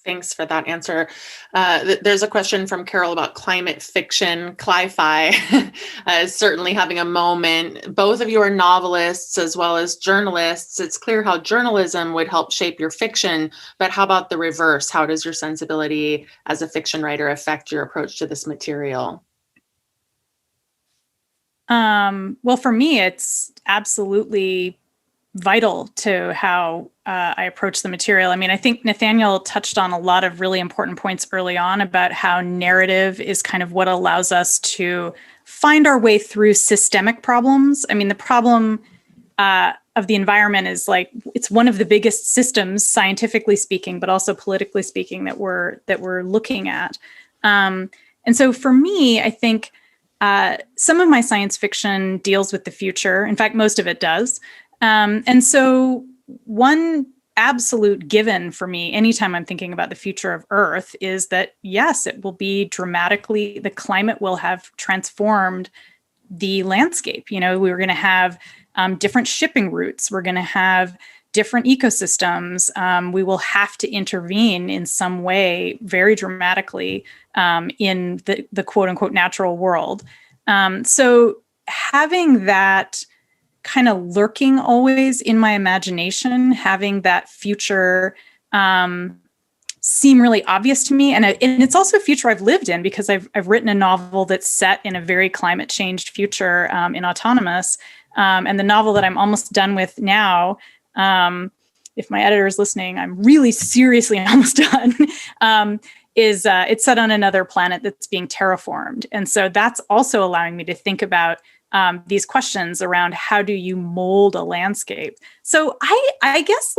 Thanks for that answer. There's a question from Carol about climate fiction. Cli-fi is certainly having a moment. Both of you are novelists as well as journalists. It's clear how journalism would help shape your fiction, but how about the reverse? How does your sensibility as a fiction writer affect your approach to this material? Well, for me, it's absolutely vital to how I approach the material. I mean, I think Nathaniel touched on a lot of really important points early on about how narrative is kind of what allows us to find our way through systemic problems. I mean, the problem of the environment is it's one of the biggest systems, scientifically speaking, but also politically speaking, that we're looking at. And so for me, I think some of my science fiction deals with the future. In fact, most of it does. And so one absolute given for me, anytime I'm thinking about the future of Earth, is that, yes, it will be dramatically, the climate will have transformed the landscape. We're going to have different shipping routes. We're going to have different ecosystems. We will have to intervene in some way very dramatically in the quote unquote natural world. So having that kind of lurking always in my imagination, having that future seem really obvious to me. And it's also a future I've lived in, because I've written a novel that's set in a very climate changed future in Autonomous. And the novel that I'm almost done with now, if my editor is listening, I'm really seriously almost done, is it's set on another planet that's being terraformed. And so that's also allowing me to think about these questions around how do you mold a landscape. So I guess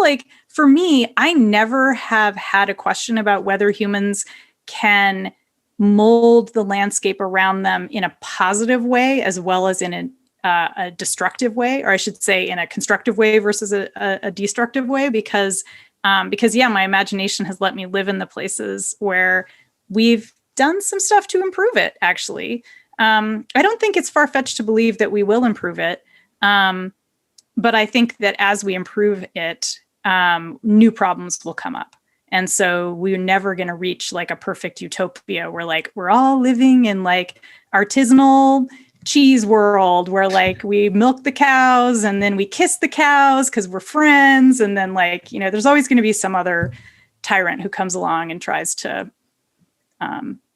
for me, I never have had a question about whether humans can mold the landscape around them in a positive way as well as in a destructive way, or I should say in a constructive way versus a destructive way, because my imagination has let me live in the places where we've done some stuff to improve it, actually. I don't think it's far-fetched to believe that we will improve it. But I think that as we improve it, new problems will come up. And so we're never going to reach a perfect utopia where we're all living in artisanal cheese world where we milk the cows and then we kiss the cows because we're friends. And then there's always going to be some other tyrant who comes along and tries to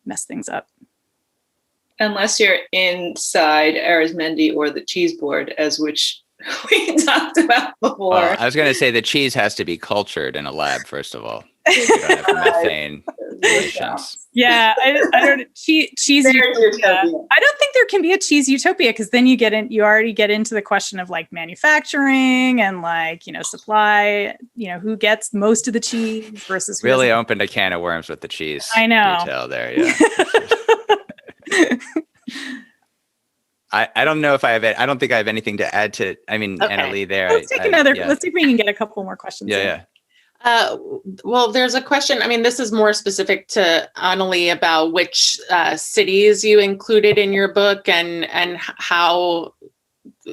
mess things up. Unless you're inside Arizmendi or the cheese board, as which we talked about before. I was going to say the cheese has to be cultured in a lab, first of all. You don't have methane emissions. Yeah, I don't cheese utopia. I don't think there can be a cheese utopia because then you already get into the question of like manufacturing and like, supply, who gets most of the cheese versus who really doesn't. Opened a can of worms with the cheese. I know. Detail there, yeah. I don't know if I don't think I have anything to add to. I mean, Okay. Annalee, there. Let's take another. Yeah. Let's see if we can get a couple more questions. Yeah. Well, there's a question. I mean, this is more specific to Annalee about which cities you included in your book and how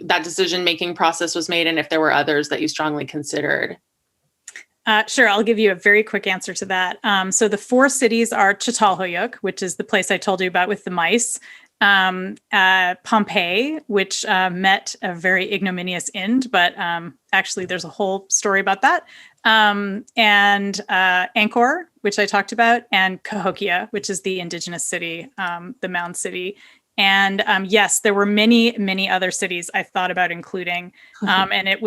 that decision-making process was made, and if there were others that you strongly considered. Sure, I'll give you a very quick answer to that. So the 4 cities are Çatalhöyük, which is the place I told you about with the mice. Pompeii, which met a very ignominious end, but actually there's a whole story about that. And Angkor, which I talked about, and Cahokia, which is the indigenous city, the mound city. And yes, there were many, many other cities I thought about including. And it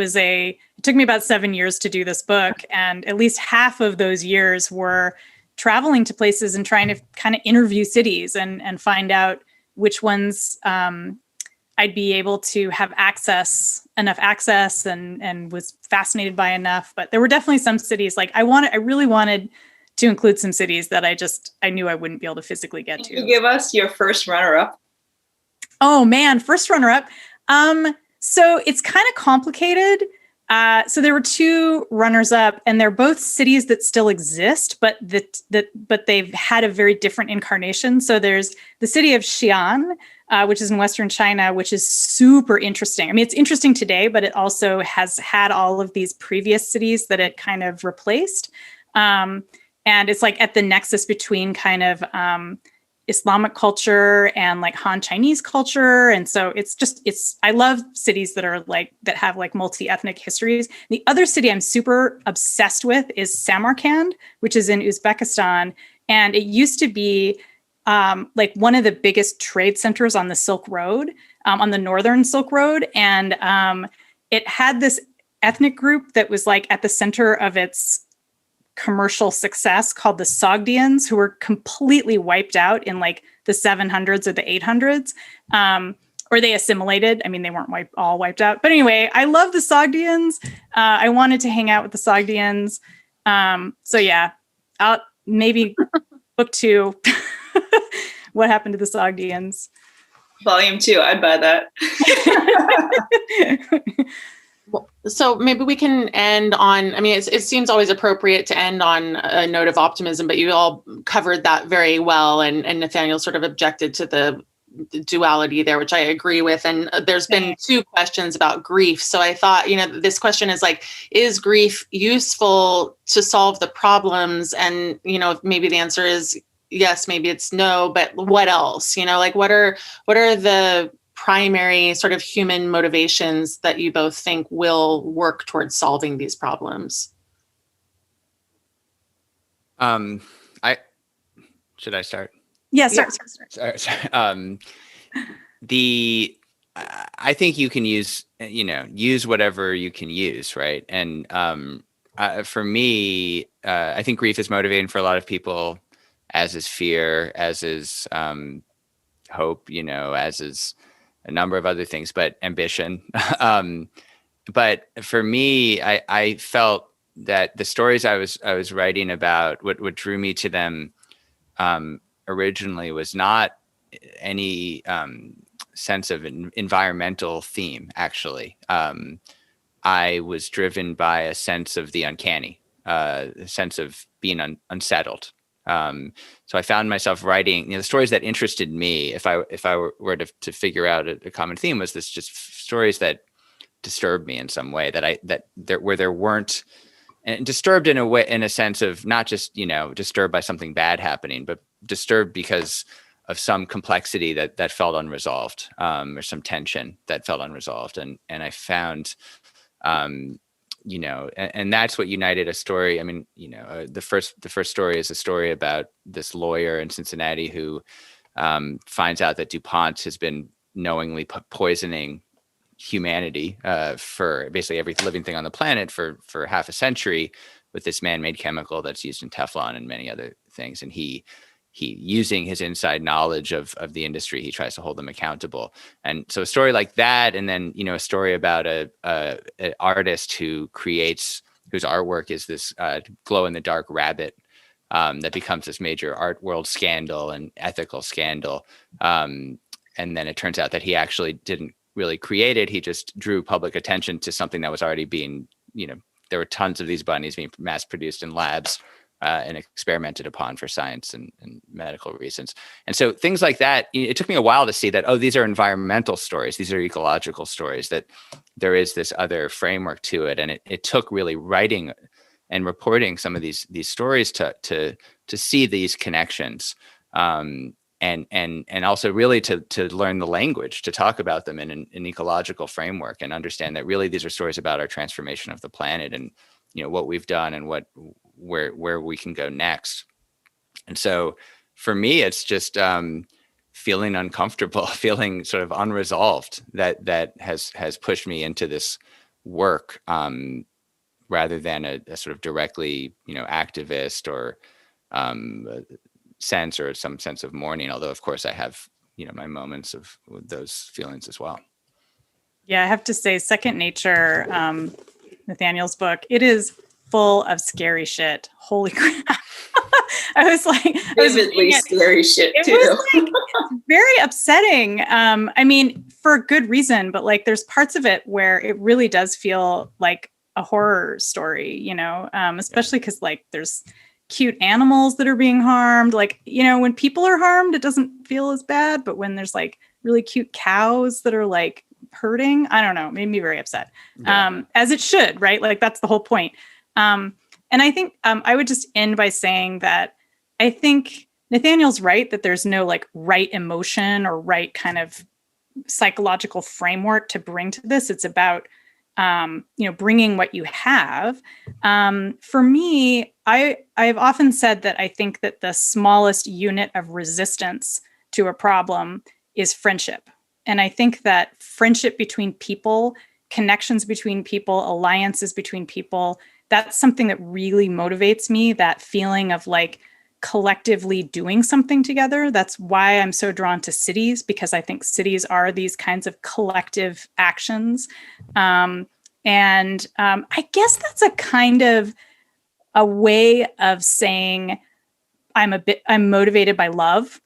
took me about 7 years to do this book. And at least half of those years were traveling to places and trying to kind of interview cities and find out which ones I'd be able to have enough access and was fascinated by enough. But there were definitely some cities, like I really wanted to include some cities that I knew I wouldn't be able to physically get to. Can you give us your first runner-up? Oh man, first runner-up. So it's kind of complicated. So there were 2 runners-up, and they're both cities that still exist, but they've had a very different incarnation. So there's the city of Xi'an, which is in Western China, which is super interesting. I mean, it's interesting today, but it also has had all of these previous cities that it kind of replaced. And it's like at the nexus between kind of Islamic culture and like Han Chinese culture. And so I love cities that have like multi-ethnic histories. The other city I'm super obsessed with is Samarkand, which is in Uzbekistan. And it used to be like one of the biggest trade centers on the Silk Road, on the Northern Silk Road. And it had this ethnic group that was like at the center of its commercial success called the Sogdians, who were completely wiped out in like the 700s or the 800s, or they assimilated. I mean, they weren't all wiped out. But anyway, I love the Sogdians. I wanted to hang out with the Sogdians. So yeah, I'll maybe book 2, What Happened to the Sogdians. Volume 2, I'd buy that. So maybe we can end on, I mean, it seems always appropriate to end on a note of optimism, but you all covered that very well. And Nathaniel sort of objected to the duality there, which I agree with. And there's been 2 questions about grief. So I thought, this question is like, is grief useful to solve the problems? And, maybe the answer is yes, maybe it's no, but what else? Like what are the primary sort of human motivations that you both think will work towards solving these problems? Should I start? Yeah, start. Sorry. I think you can use whatever you can use, right? And for me, I think grief is motivating for a lot of people, as is fear, as is hope, as is a number of other things, but ambition. But for me, I felt that the stories I was writing about, what drew me to them originally was not any sense of an environmental theme, actually. I was driven by a sense of the uncanny, a sense of being unsettled. So I found myself writing, the stories that interested me, if I were to figure out a common theme, was this just stories that disturbed me in some way, where there weren't, and disturbed in a sense of not just, disturbed by something bad happening, but disturbed because of some complexity that felt unresolved, or some tension that felt unresolved. And I found, and that's what united a story. I mean, the first story is a story about this lawyer in Cincinnati who finds out that DuPont has been knowingly poisoning humanity for basically every living thing on the planet for half a century, with this man-made chemical that's used in Teflon and many other things. And he using his inside knowledge of the industry, he tries to hold them accountable. And so a story like that, and then, a story about an artist whose artwork is this glow in the dark rabbit that becomes this major art world scandal and ethical scandal. And then it turns out that he actually didn't really create it. He just drew public attention to something that was already being, there were tons of these bunnies being mass produced in labs and experimented upon for science and medical reasons. And so things like that, it took me a while to see that, these are environmental stories. These are ecological stories, that there is this other framework to it. And it took really writing and reporting some of these stories to see these connections. And also really to learn the language, to talk about them in an ecological framework, and understand that really these are stories about our transformation of the planet and, what we've done and where we can go next. And so for me, it's just feeling uncomfortable, feeling sort of unresolved that has pushed me into this work, rather than a sort of directly, activist or sense or some sense of mourning. Although of course I have, my moments of those feelings as well. Yeah, I have to say, Second Nature, Nathaniel's book, it is full of scary shit. Holy crap. I was vividly scary shit too. It was very upsetting. I mean, for good reason, but there's parts of it where it really does feel like a horror story, especially because there's cute animals that are being harmed. When people are harmed, it doesn't feel as bad, but when there's really cute cows that are hurting, I don't know, made me very upset. Yeah. As it should, right? That's the whole point. And I think I would just end by saying that I think Nathaniel's right that there's no right emotion or right kind of psychological framework to bring to this. It's about, bringing what you have. For me, I've often said that I think that the smallest unit of resistance to a problem is friendship. And I think that friendship between people, connections between people, alliances between people, that's something that really motivates me, that feeling of collectively doing something together. That's why I'm so drawn to cities, because I think cities are these kinds of collective actions. I guess that's a kind of a way of saying I'm motivated by love,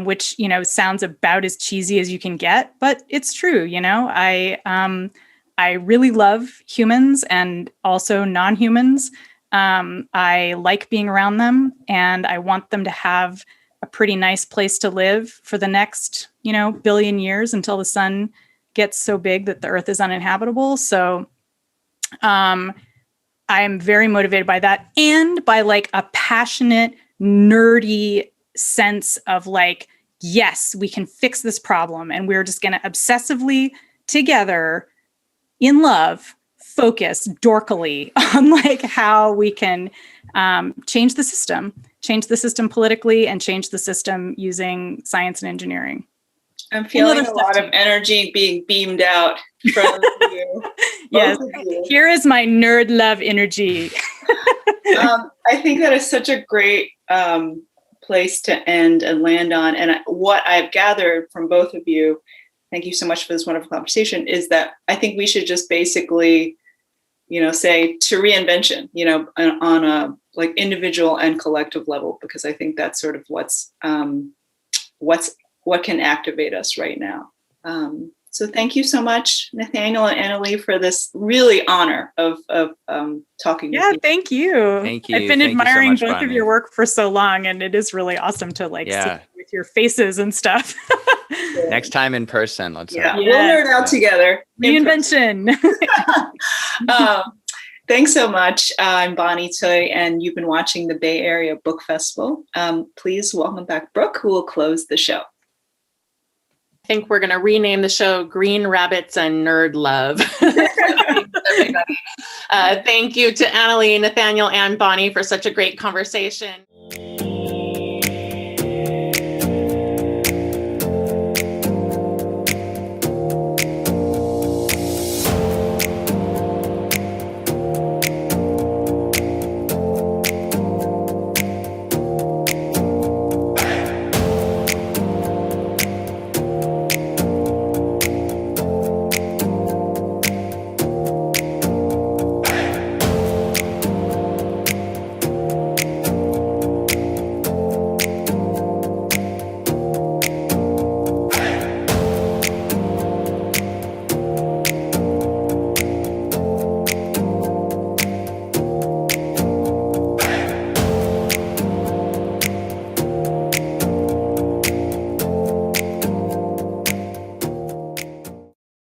which, sounds about as cheesy as you can get, but it's true. I really love humans and also non-humans. I like being around them, and I want them to have a pretty nice place to live for the next, billion years until the sun gets so big that the earth is uninhabitable. So I'm very motivated by that, and by a passionate, nerdy sense of yes, we can fix this problem. And we're just going to obsessively together in love, focus dorkily on how we can change the system politically, and change the system using science and engineering. I'm feeling a lot of energy being beamed out from you. Yes, here is my nerd love energy. I think that is such a great place to end and land on. And what I've gathered from both of you, thank you so much for this wonderful conversation, is that I think we should just basically, say to reinvention, on a individual and collective level, because I think that's sort of what can activate us right now. So thank you so much, Nathaniel and Annalee, for this really honor of talking with you. Thank you. Thank you. I've been Thank admiring you so much, both Bonnie. of your work for so long, and it is really awesome to see with your faces and stuff. Next time in person, let's we'll nerd out together. Reinvention. Thanks so much. I'm Bonnie Tsui, and you've been watching the Bay Area Book Festival. Please welcome back Brooke, who will close the show. I think we're going to rename the show Green Rabbits and Nerd Love. Thank you to Annalee, Nathaniel, and Bonnie for such a great conversation.